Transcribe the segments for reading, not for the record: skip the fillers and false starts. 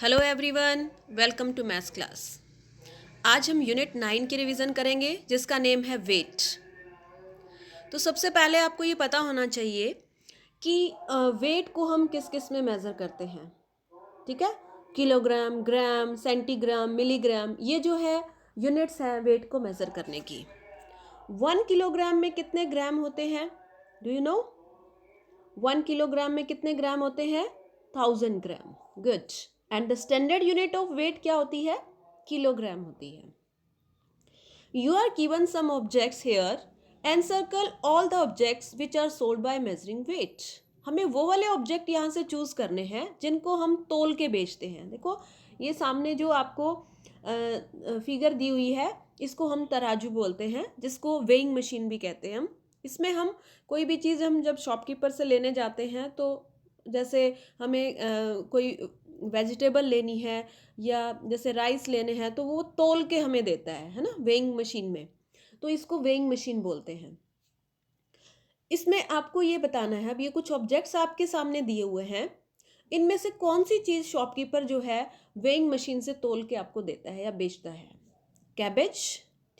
Hello everyone, welcome to maths class. आज हम unit 9 की रिवीजन करेंगे जिसका नेम है वेट। तो सबसे पहले आपको ये पता होना चाहिए कि वेट को हम किस किस में मेज़र करते हैं। ठीक है, किलोग्राम, ग्राम, सेंटीग्राम, मिलीग्राम, ये जो है यूनिट्स हैं वेट को मेज़र करने की। 1 किलोग्राम में कितने ग्राम होते हैं? Do you know? 1 किलोग्राम में कितने ग्राम होते हैं? 1000 gram. Good. And the standard unit of weight क्या होती है? किलोग्राम होती है। You are given some objects here and circle all the objects which are sold by measuring weight. हमें वो वाले ऑब्जेक्ट यहाँ से चूज करने हैं जिनको हम तोल के बेचते हैं। देखो, ये सामने जो आपको फिगर दी हुई है इसको हम तराजू बोलते हैं, जिसको वेइंग मशीन भी कहते हैं हम। इसमें हम कोई भी चीज़ हम जब शॉपकीपर से लेने जाते हैं तो जैसे हमें कोई वेजिटेबल लेनी है या जैसे राइस लेने हैं तो वो तोल के हमें देता है ना, वेइंग मशीन में। तो इसको वेइंग मशीन बोलते हैं। इसमें आपको ये बताना है, अब ये कुछ ऑब्जेक्ट्स आपके सामने दिए हुए हैं, इनमें से कौन सी चीज़ शॉपकीपर जो है वेइंग मशीन से तोल के आपको देता है या बेचता है? कैबेज,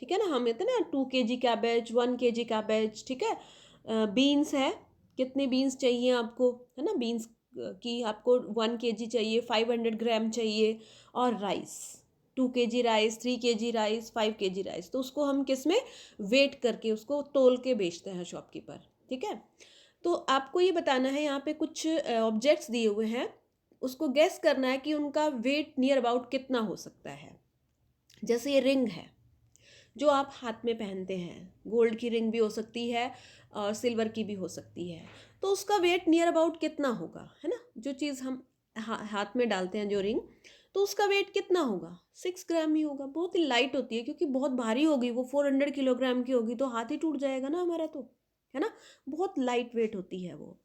ठीक है ना, हम कहते हैं ना 2 kg कैबेज, 1 kg कैबेज, ठीक है। बीन्स है, कितने बीन्स चाहिए आपको, है ना, बीन्स की आपको 1 kg चाहिए, 500 ग्राम चाहिए। और rice, 2 kg rice, 3 kg rice, 5 kg rice, तो उसको हम किस में वेट करके उसको तोल के बेचते हैं शॉपकीपर। ठीक है, तो आपको ये बताना है, यहाँ पे कुछ ऑब्जेक्ट्स दिए हुए हैं, उसको गेस करना है कि उनका वेट नियर अबाउट कितना हो सकता है। जैसे ये रिंग है जो आप हाथ में पहनते हैं, गोल्ड की रिंग भी हो सकती है और सिल्वर की भी हो सकती है, तो उसका वेट नियर अबाउट कितना होगा, है ना। जो चीज़ हम हाथ में डालते हैं, जो रिंग, तो उसका वेट कितना होगा? 6 ग्राम ही होगा। बहुत ही लाइट होती है, क्योंकि बहुत भारी होगी, वो 400 किलोग्राम की होगी तो हाथ ही टूट जाएगा ना हमारा, तो है ना, बहुत लाइट वेट होती है वो।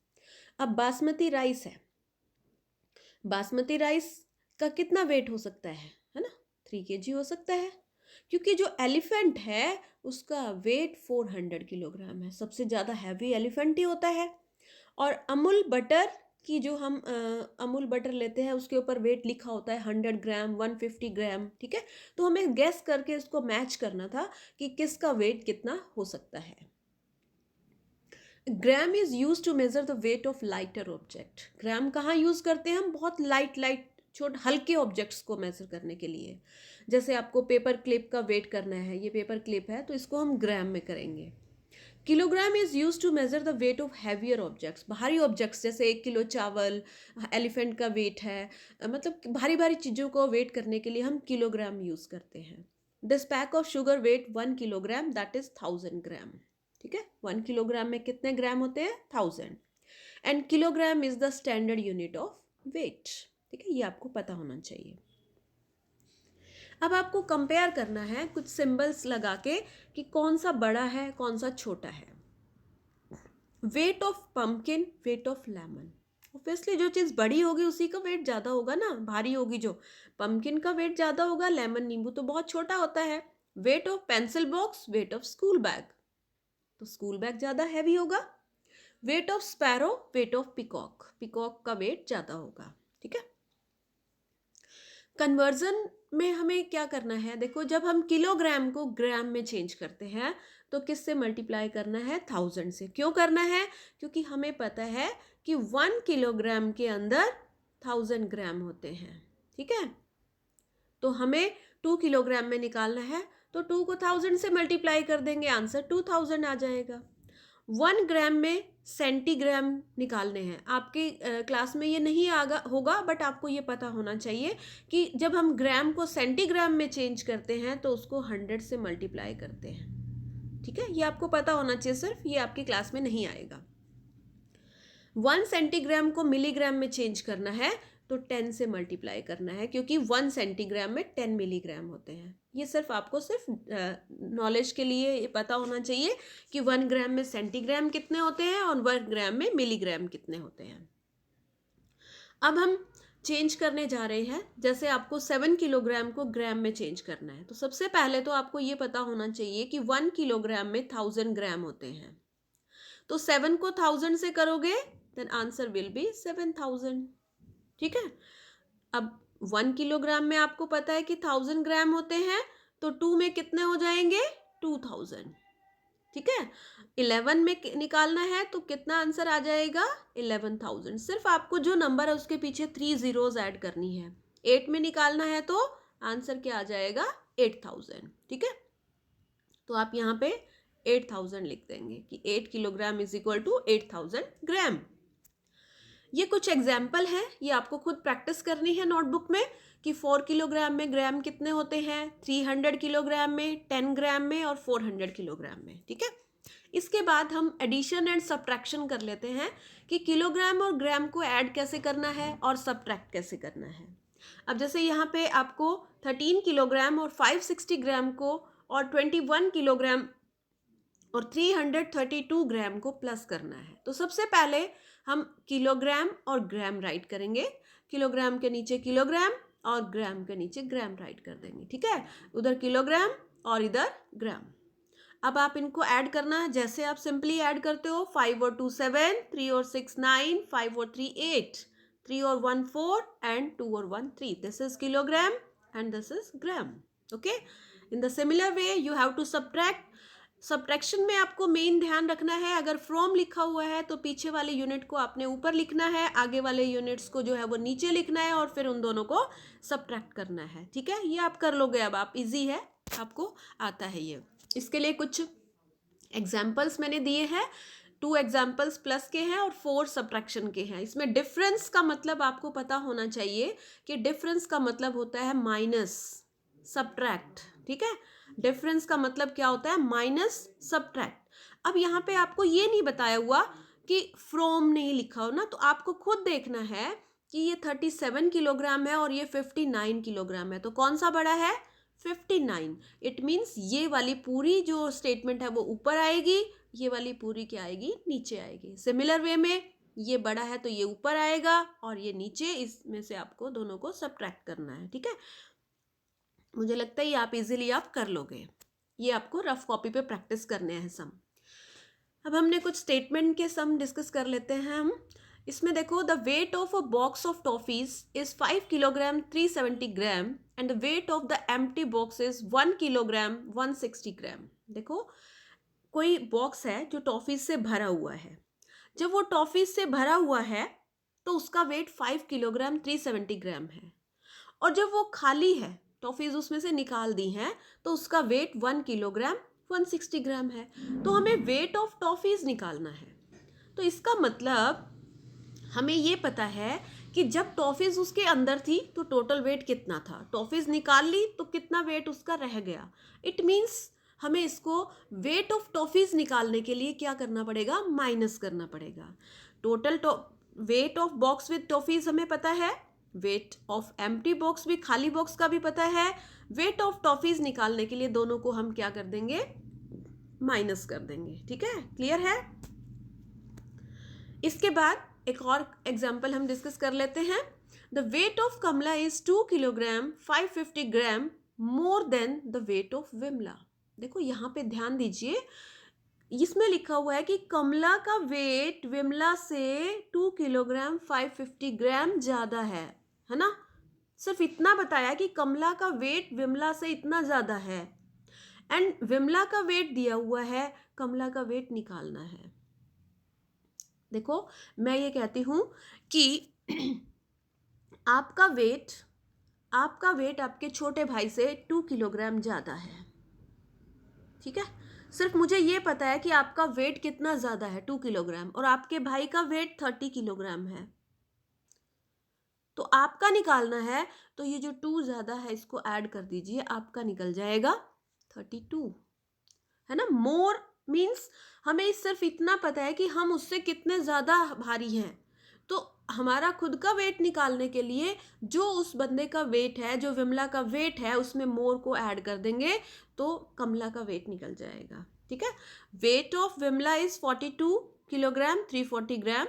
अब बासमती राइस है, बासमती राइस का कितना वेट हो सकता है ना, 3 kg हो सकता है, क्योंकि जो एलिफेंट है उसका वेट 400 किलोग्राम है, सबसे ज़्यादा हैवी एलिफेंट ही होता है। और अमूल बटर की जो हम अमूल बटर लेते हैं उसके ऊपर वेट लिखा होता है 100 ग्राम, 150 ग्राम, ठीक है। तो हमें गैस करके इसको मैच करना था कि किसका वेट कितना हो सकता है। Gram is use to measure the weight of lighter object. Gram कहाँ यूज करते हैं हम? बहुत लाइट छोटे हल्के ऑब्जेक्ट्स को मेजर करने के लिए। जैसे आपको पेपर क्लिप का वेट करना है, ये पेपर क्लिप है तो इसको हम ग्राम में करेंगे। Kilogram is use to measure the weight of heavier objects. भारी ऑब्जेक्ट्स जैसे 1 किलो चावल, एलिफेंट का वेट है, मतलब भारी भारी चीज़ों को वेट करने के लिए हम किलोग्राम यूज करते हैं। This pack of sugar weight 1 kilogram, that is 1000 gram. ठीक है, 1 किलोग्राम में कितने ग्राम होते हैं? 1000। And kilogram is the standard unit of weight. ठीक है, ये आपको पता होना चाहिए। अब आपको कंपेयर करना है कुछ सिंबल्स लगा के कि कौन सा बड़ा है कौन सा छोटा है। Weight of pumpkin, weight of lemon. Obviously जो चीज़ बड़ी होगी उसी का वेट ज़्यादा होगा ना, भारी होगी जो। पंपकिन का वेट ज़्यादा होगा, लेमन नींबू तो बहुत छोटा होता है। Weight of pencil box, weight of school bag, तो स्कूल बैग ज़्यादा हैवी होगा। Weight of sparrow, weight of peacock, peacock का वेट ज़्यादा होगा। ठीक है, कन्वर्जन में हमें क्या करना है? देखो, जब हम किलोग्राम को ग्राम में चेंज करते हैं तो किससे मल्टीप्लाई करना है? 1000 से। क्यों करना है? क्योंकि हमें पता है कि 1 किलोग्राम के अंदर 1000 ग्राम होते हैं। ठीक है, तो हमें 2 किलोग्राम में निकालना है तो 2 को 1000 से मल्टीप्लाई कर देंगे, आंसर 2000 आ जाएगा। 1 ग्राम में सेंटीग्राम निकालने हैं। आपके क्लास में ये नहीं आगा होगा, बट आपको ये पता होना चाहिए कि जब हम ग्राम को सेंटीग्राम में चेंज करते हैं तो उसको 100 से मल्टीप्लाई करते हैं। ठीक है, ये आपको पता होना चाहिए, सिर्फ ये आपकी क्लास में नहीं आएगा। 1 सेंटीग्राम को मिलीग्राम में चेंज करना है तो 10 से मल्टीप्लाई करना है, क्योंकि 1 सेंटीग्राम में 10 मिलीग्राम होते हैं। ये सिर्फ आपको सिर्फ नॉलेज के लिए ये पता होना चाहिए कि 1 ग्राम में सेंटीग्राम कितने होते हैं और 1 ग्राम में मिलीग्राम कितने होते हैं। अब हम चेंज करने जा रहे हैं, जैसे आपको 7 किलोग्राम को ग्राम में चेंज करना है, तो सबसे पहले तो आपको ये पता होना चाहिए कि 1 किलोग्राम में 1000 ग्राम होते हैं। तो 7 को 1000 से करोगे देन आंसर विल बी 7000। ठीक है, अब 1 किलोग्राम में आपको पता है कि 1000 ग्राम होते हैं, तो 2 में कितने हो जाएंगे? 2000। ठीक है, 11 में निकालना है तो कितना आंसर आ जाएगा? 11,000। सिर्फ आपको जो नंबर है उसके पीछे 3 जीरोज ऐड करनी है। 8 में निकालना है तो आंसर क्या आ जाएगा? 8000। ठीक है, तो आप यहाँ पे 8000 लिख देंगे कि 8 किलोग्राम इज इक्वल टू 8000 ग्राम। ये कुछ एग्जाम्पल है, ये आपको खुद प्रैक्टिस करनी है नोटबुक में कि 4 किलोग्राम में ग्राम कितने होते हैं, 300 किलोग्राम में, 10 ग्राम में और 400 किलोग्राम में। ठीक है, इसके बाद हम एडिशन एंड सब्ट्रैक्शन कर लेते हैं कि किलोग्राम और ग्राम को ऐड कैसे करना है और सब्ट्रैक्ट कैसे करना है। अब जैसे यहाँ पे आपको 13 किलोग्राम और 560 ग्राम को और 21 किलोग्राम और 332 ग्राम को प्लस करना है, तो सबसे पहले हम किलोग्राम और ग्राम राइट करेंगे। किलोग्राम के नीचे किलोग्राम और ग्राम के नीचे ग्राम राइट कर देंगे। ठीक है, उधर किलोग्राम और इधर ग्राम। अब आप इनको ऐड करना है, जैसे आप सिंपली ऐड करते हो, 5 और 2 7, 3 और 6 9, 5 और 3 8, 3 और 1 4 एंड 2 और 1 3। This is kilogram and this is gram. Okay, in the similar way you have to subtract. Subtraction में आपको मेन ध्यान रखना है, अगर फ्रॉम लिखा हुआ है तो पीछे वाले यूनिट को आपने ऊपर लिखना है, आगे वाले यूनिट्स को जो है वो नीचे लिखना है और फिर उन दोनों को सब्ट्रैक्ट करना है। ठीक है, ये आप कर लोगे, अब आप इजी है, आपको आता है ये। इसके लिए कुछ एग्जाम्पल्स मैंने दिए हैं, 2 एग्जाम्पल्स प्लस के हैं और 4 सब्ट्रैक्शन के हैं। इसमें डिफरेंस का मतलब आपको पता होना चाहिए कि डिफरेंस का मतलब होता है माइनस, सब्ट्रैक्ट। ठीक है, डिफरेंस का मतलब क्या होता है? Minus, subtract. अब यहाँ पे आपको ये नहीं बताया हुआ कि फ्रॉम नहीं लिखा हो ना, तो आपको खुद देखना है कि ये 37 किलोग्राम है और ये 59 किलोग्राम है, तो कौन सा बड़ा है? 59। इट मीन्स ये वाली पूरी जो स्टेटमेंट है वो ऊपर आएगी, ये वाली पूरी क्या आएगी? नीचे आएगी। सिमिलर वे में ये बड़ा है तो ये ऊपर आएगा और ये नीचे, इसमें से आपको दोनों को सब्ट्रैक्ट करना है। ठीक है, मुझे लगता है ये आप इजीली आप कर लोगे। ये आपको रफ कॉपी पे प्रैक्टिस करने हैं सम। अब हमने कुछ स्टेटमेंट के सम डिस्कस कर लेते हैं हम। इसमें देखो, the weight of a box of toffees is 5 kilogram 370 gram and the weight of the empty box is 1 kilogram 160 ग्राम। देखो, कोई बॉक्स है जो टॉफीज से भरा हुआ है। जब वो टॉफीज से भरा हुआ है तो उसका वेट 5 किलोग्राम 370 ग्राम है, और जब वो खाली है, टॉफीज उसमें से निकाल दी हैं, तो उसका वेट 1 किलोग्राम 160 ग्राम है। तो हमें वेट ऑफ टॉफीज निकालना है। तो इसका मतलब हमें ये पता है कि जब टॉफीज उसके अंदर थी तो टोटल वेट कितना था, टॉफीज निकाल ली तो कितना वेट उसका रह गया। इट मीन्स हमें इसको वेट ऑफ टॉफीज निकालने के लिए क्या करना पड़ेगा? माइनस करना पड़ेगा। Total weight of box with toffees हमें पता है, वेट ऑफ एम्प्टी बॉक्स भी, खाली बॉक्स का भी पता है। वेट ऑफ टॉफीज निकालने के लिए दोनों को हम क्या कर देंगे? माइनस कर देंगे। ठीक है, क्लियर है? इसके बाद एक और एग्जाम्पल हम डिस्कस कर लेते हैं। The weight of Kamala is 2 kilogram 550 gram more than the weight of Vimala. देखो यहाँ पे ध्यान दीजिए, इसमें लिखा हुआ है कि कमला का वेट विमला से 2 किलोग्राम 550 ग्राम ज़्यादा है ना। सिर्फ इतना बताया कि कमला का वेट विमला से इतना ज़्यादा है, एंड विमला का वेट दिया हुआ है, कमला का वेट निकालना है। देखो, मैं ये कहती हूँ कि आपका वेट आपके छोटे भाई से 2 किलोग्राम ज़्यादा है। ठीक है, सिर्फ मुझे ये पता है कि आपका वेट कितना ज़्यादा है, 2 किलोग्राम, और आपके भाई का वेट 30 किलोग्राम है। तो आपका निकालना है तो ये जो 2 ज़्यादा है इसको ऐड कर दीजिए, आपका निकल जाएगा 32, है ना। मोर मीन्स हमें सिर्फ इतना पता है कि हम उससे कितने ज़्यादा भारी हैं, तो हमारा खुद का वेट निकालने के लिए जो उस बंदे का वेट है, जो विमला का वेट है, उसमें मोर को ऐड कर देंगे तो कमला का वेट निकल जाएगा। ठीक है, weight of Vimala is 42 kilogram 340 gram,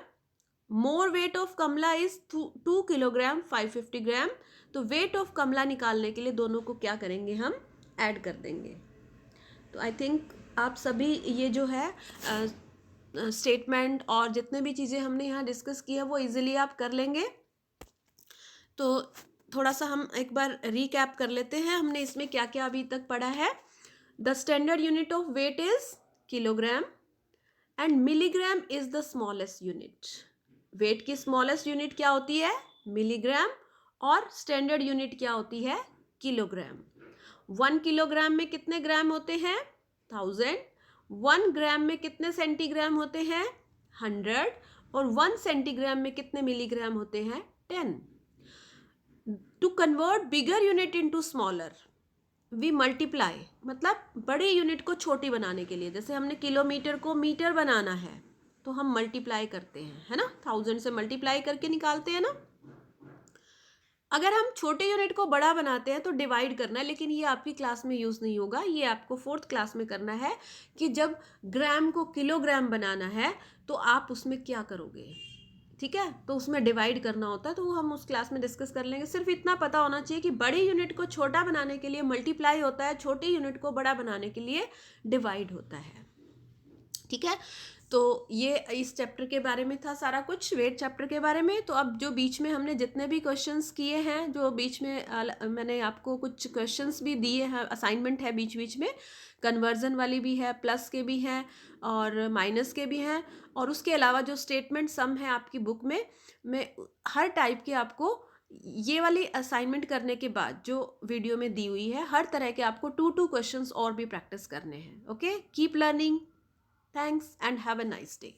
more weight of Kamala is 2 kilogram 550 gram. तो वेट ऑफ कमला निकालने के लिए दोनों को क्या करेंगे? हम ऐड कर देंगे। तो आई थिंक आप सभी ये जो है स्टेटमेंट और जितने भी चीज़ें हमने यहाँ डिस्कस की है वो इजीली आप कर लेंगे। तो थोड़ा सा हम एक बार रिकैप कर लेते हैं, हमने इसमें क्या क्या अभी तक पढ़ा है। The standard unit of weight is kilogram and milligram is the smallest unit. Weight की स्मॉलेस्ट यूनिट क्या होती है? मिलीग्राम। और स्टैंडर्ड यूनिट क्या होती है? किलोग्राम। 1 किलोग्राम में कितने ग्राम होते हैं? 1000। 1 ग्राम में कितने सेंटीग्राम होते हैं? 100। और 1 सेंटीग्राम में कितने मिलीग्राम होते हैं? 10। To convert bigger unit into smaller we multiply, मतलब बड़ी यूनिट को छोटी बनाने के लिए, जैसे हमने किलोमीटर को मीटर बनाना है तो हम मल्टीप्लाई करते हैं, है ना, 1000 से मल्टीप्लाई करके निकालते हैं ना। अगर हम छोटे यूनिट को बड़ा बनाते हैं तो डिवाइड करना है, लेकिन ये आपकी क्लास में यूज़ नहीं होगा, ये आपको 4th क्लास में करना है कि जब ग्राम को किलोग्राम बनाना है तो आप उसमें क्या करोगे, ठीक है, तो उसमें डिवाइड करना होता है, तो हम उस क्लास में डिस्कस कर लेंगे। सिर्फ इतना पता होना चाहिए कि बड़ी यूनिट को छोटा बनाने के लिए मल्टीप्लाई होता है, छोटी यूनिट को बड़ा बनाने के लिए डिवाइड होता है, ठीक है। तो ये इस चैप्टर के बारे में था सारा कुछ, वेट चैप्टर के बारे में। तो अब जो बीच में हमने जितने भी क्वेश्चंस किए हैं, जो बीच में मैंने आपको कुछ क्वेश्चंस भी दिए हैं, असाइनमेंट है बीच बीच में, कन्वर्जन वाली भी है, प्लस के भी हैं और माइनस के भी हैं, और उसके अलावा जो स्टेटमेंट सम है आपकी बुक में, मैं हर टाइप के आपको ये वाली असाइनमेंट करने के बाद जो वीडियो में दी हुई है, हर तरह के आपको 2 क्वेश्चंस और भी प्रैक्टिस करने हैं। Okay, keep learning. Thanks and have a nice day.